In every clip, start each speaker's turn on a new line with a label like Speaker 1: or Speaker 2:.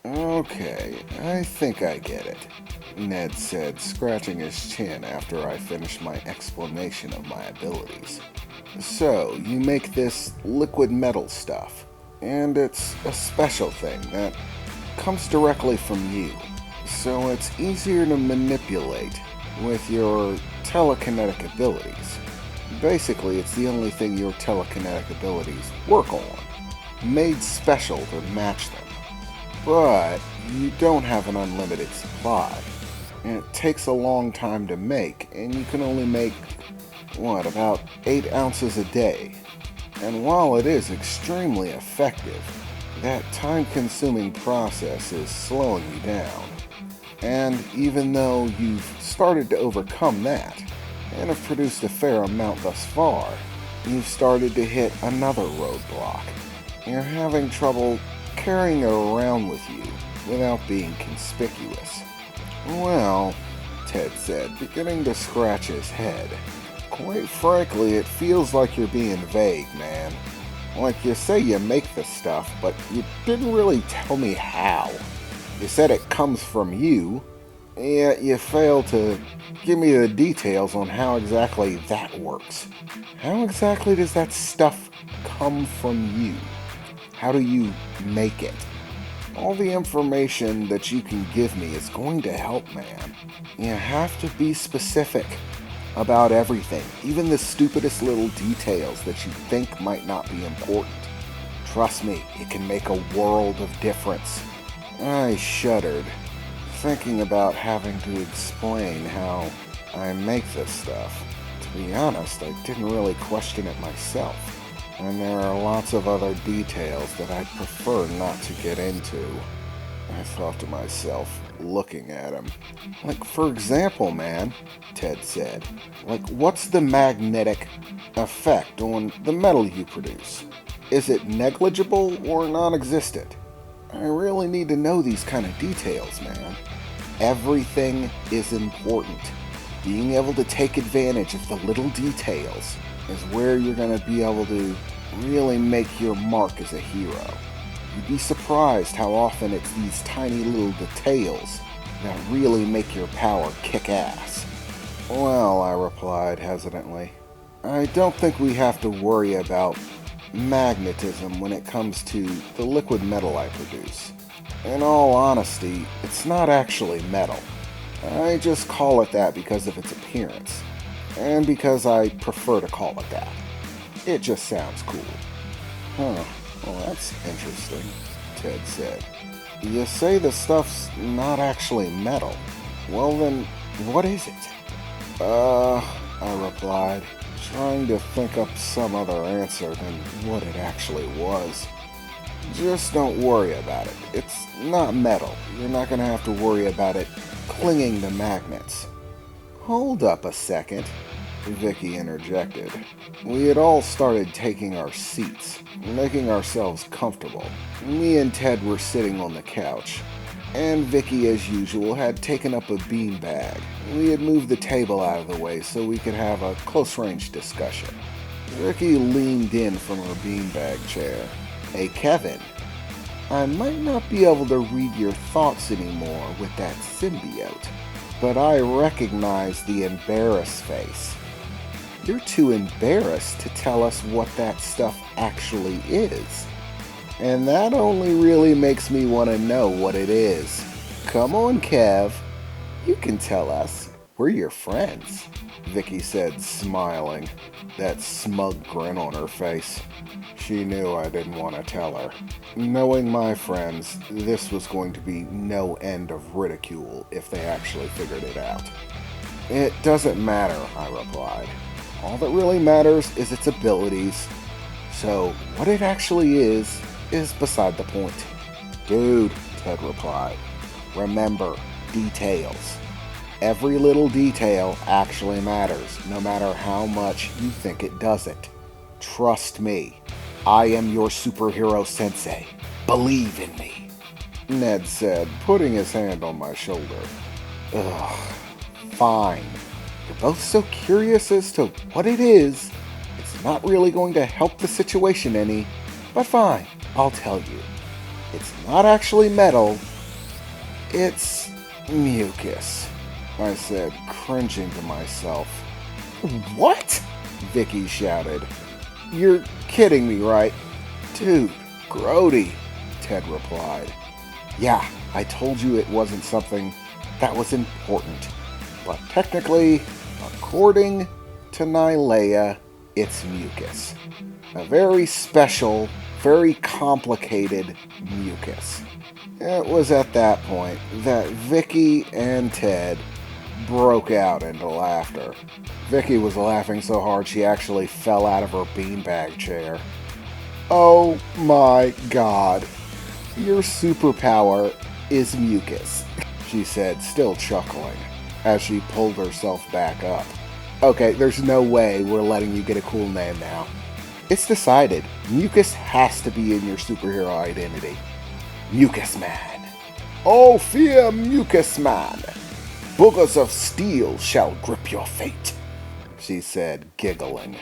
Speaker 1: Okay, I think I get it, Ned said, scratching his chin after I finished my explanation of my abilities. So, you make this liquid metal stuff, and it's a special thing that comes directly from you, so it's easier to manipulate with your telekinetic abilities. Basically, it's the only thing your telekinetic abilities work on, made special to match them. But you don't have an unlimited supply, and it takes a long time to make, and you can only make, about 8 ounces a day. And while it is extremely effective, that time-consuming process is slowing you down. And even though you've started to overcome that, and have produced a fair amount thus far, you've started to hit another roadblock. You're having trouble carrying it around with you without being conspicuous. Well, Ted said, beginning to scratch his head. Quite frankly, it feels like you're being vague, man. Like you say you make the stuff, but you didn't really tell me how. You said it comes from you, yet you failed to give me the details on how exactly that works. How exactly does that stuff come from you? How do you make it? All the information that you can give me is going to help, man. You have to be specific about everything, even the stupidest little details that you think might not be important. Trust me, it can make a world of difference. I shuddered, thinking about having to explain how I make this stuff. To be honest, I didn't really question it myself, and there are lots of other details that I'd prefer not to get into. I thought to myself, looking at him. Like, for example, man, Ted said, like, what's the magnetic effect on the metal you produce? Is it negligible or non-existent? I really need to know these kind of details, man. Everything is important. Being able to take advantage of the little details is where you're going to be able to really make your mark as a hero. You'd be surprised how often it's these tiny little details that really make your power kick ass. Well, I replied hesitantly, I don't think we have to worry about magnetism when it comes to the liquid metal I produce. In all honesty, it's not actually metal. I just call it that because of its appearance, and because I prefer to call it that. It just sounds cool. Huh, well that's interesting, Ted said. You say the stuff's not actually metal. Well then, what is it? I replied, trying to think up some other answer than what it actually was. Just don't worry about it. It's not metal. You're not going to have to worry about it clinging to magnets. Hold up a second, Vicky interjected. We had all started taking our seats, making ourselves comfortable. Me and Ted were sitting on the couch, and Vicky, as usual, had taken up a beanbag. We had moved the table out of the way so we could have a close-range discussion. Vicky leaned in from her beanbag chair. Hey, Kevin, I might not be able to read your thoughts anymore with that symbiote, but I recognize the embarrassed face. You're too embarrassed to tell us what that stuff actually is. And that only really makes me want to know what it is. Come on, Kev. You can tell us. We're your friends, Vicky said, smiling, that smug grin on her face. She knew I didn't want to tell her. Knowing my friends, this was going to be no end of ridicule if they actually figured it out. It doesn't matter, I replied. All that really matters is its abilities. So, what it actually is beside the point. Dude, Ted replied. Remember, details. Every little detail actually matters, no matter how much you think it doesn't. Trust me, I am your superhero sensei. Believe in me, Ned said, putting his hand on my shoulder. Ugh, fine. You're both so curious as to what it is. It's not really going to help the situation any, but fine, I'll tell you. It's not actually metal, It's mucus, I said, cringing to myself. What? Vicky shouted. You're kidding me, right? Dude, grody, Ted replied. Yeah, I told you it wasn't something that was important. But technically, according to Nylea, it's mucus. A very special, very complicated mucus. It was at that point that Vicky and Ted broke out into laughter. Vicky was laughing so hard she actually fell out of her beanbag chair. Oh my god. Your superpower is mucus, she said, still chuckling, as she pulled herself back up. Okay, there's no way we're letting you get a cool name now. It's decided. Mucus has to be in your superhero identity. Mucus Man. Oh, fear Mucus Man. Boogers of steel shall grip your fate, she said, giggling.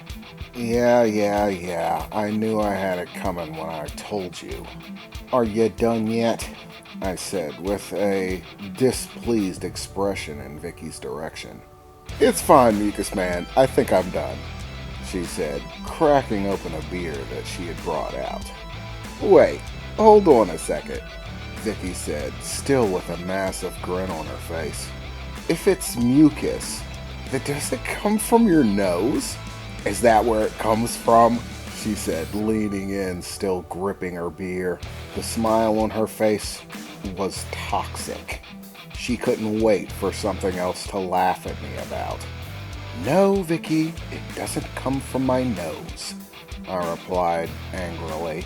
Speaker 1: Yeah. I knew I had it coming when I told you. Are you done yet? I said, with a displeased expression in Vicky's direction. It's fine, Mucus Man. I think I'm done, she said, cracking open a beer that she had brought out. Wait, hold on a second, Vicky said, still with a massive grin on her face. If it's mucus, then does it come from your nose? Is that where it comes from? She said, leaning in, still gripping her beer. The smile on her face was toxic. She couldn't wait for something else to laugh at me about. No, Vicky, it doesn't come from my nose, I replied angrily,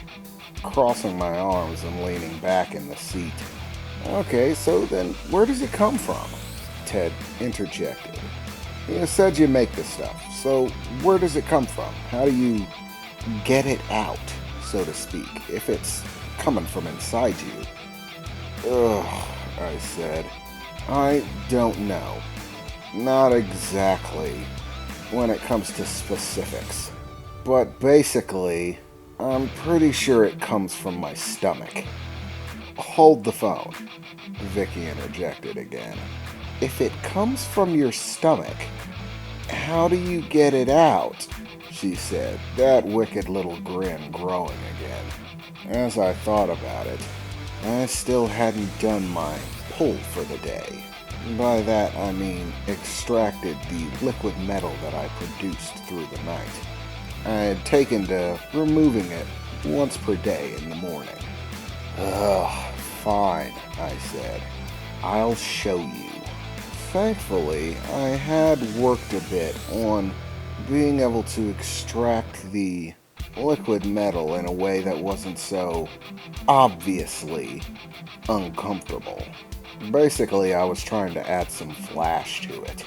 Speaker 1: crossing my arms and leaning back in the seat. Okay, so then where does it come from? Ted interjected. You said you make this stuff, so where does it come from? How do you get it out, so to speak, if it's coming from inside you? Ugh, I said. I don't know. Not exactly when it comes to specifics. But basically, I'm pretty sure it comes from my stomach. Hold the phone, Vicky interjected again. If it comes from your stomach, how do you get it out? She said, that wicked little grin growing again. As I thought about it, I still hadn't done my pull for the day. By that I mean extracted the liquid metal that I produced through the night. I had taken to removing it once per day in the morning. Ugh, fine, I said. I'll show you. Thankfully, I had worked a bit on being able to extract the liquid metal in a way that wasn't so obviously uncomfortable. Basically, I was trying to add some flash to it.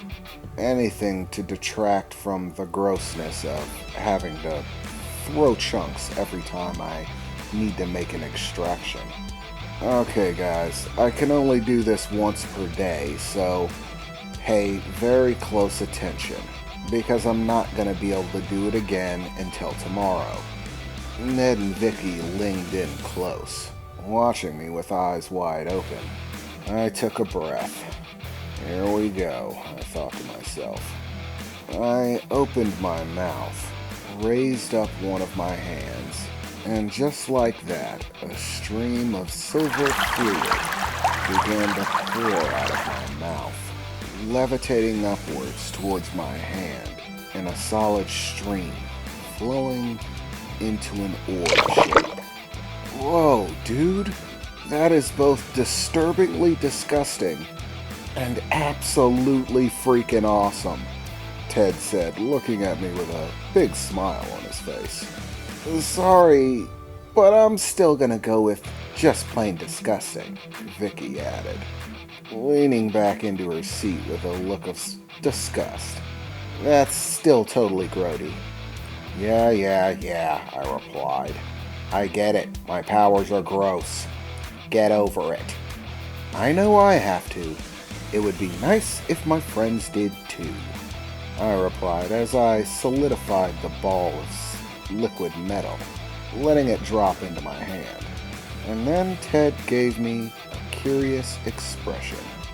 Speaker 1: Anything to detract from the grossness of having to throw chunks every time I need to make an extraction. Okay guys, I can only do this once per day, so pay very close attention, because I'm not going to be able to do it again until tomorrow. Ned and Vicky leaned in close, watching me with eyes wide open. I took a breath. Here we go, I thought to myself. I opened my mouth, raised up one of my hands, and just like that, a stream of silver fluid began to pour out of my mouth, levitating upwards towards my hand in a solid stream, flowing into an orb shape. Whoa, dude, that is both disturbingly disgusting and absolutely freaking awesome, Ted said, looking at me with a big smile on his face. Sorry, but I'm still gonna go with just plain disgusting, Vicky added, leaning back into her seat with a look of disgust. That's still totally grody. Yeah, I replied. I get it. My powers are gross. Get over it. I know I have to. It would be nice if my friends did too, I replied as I solidified the ball of liquid metal, letting it drop into my hand. And then Ted gave me a curious expression.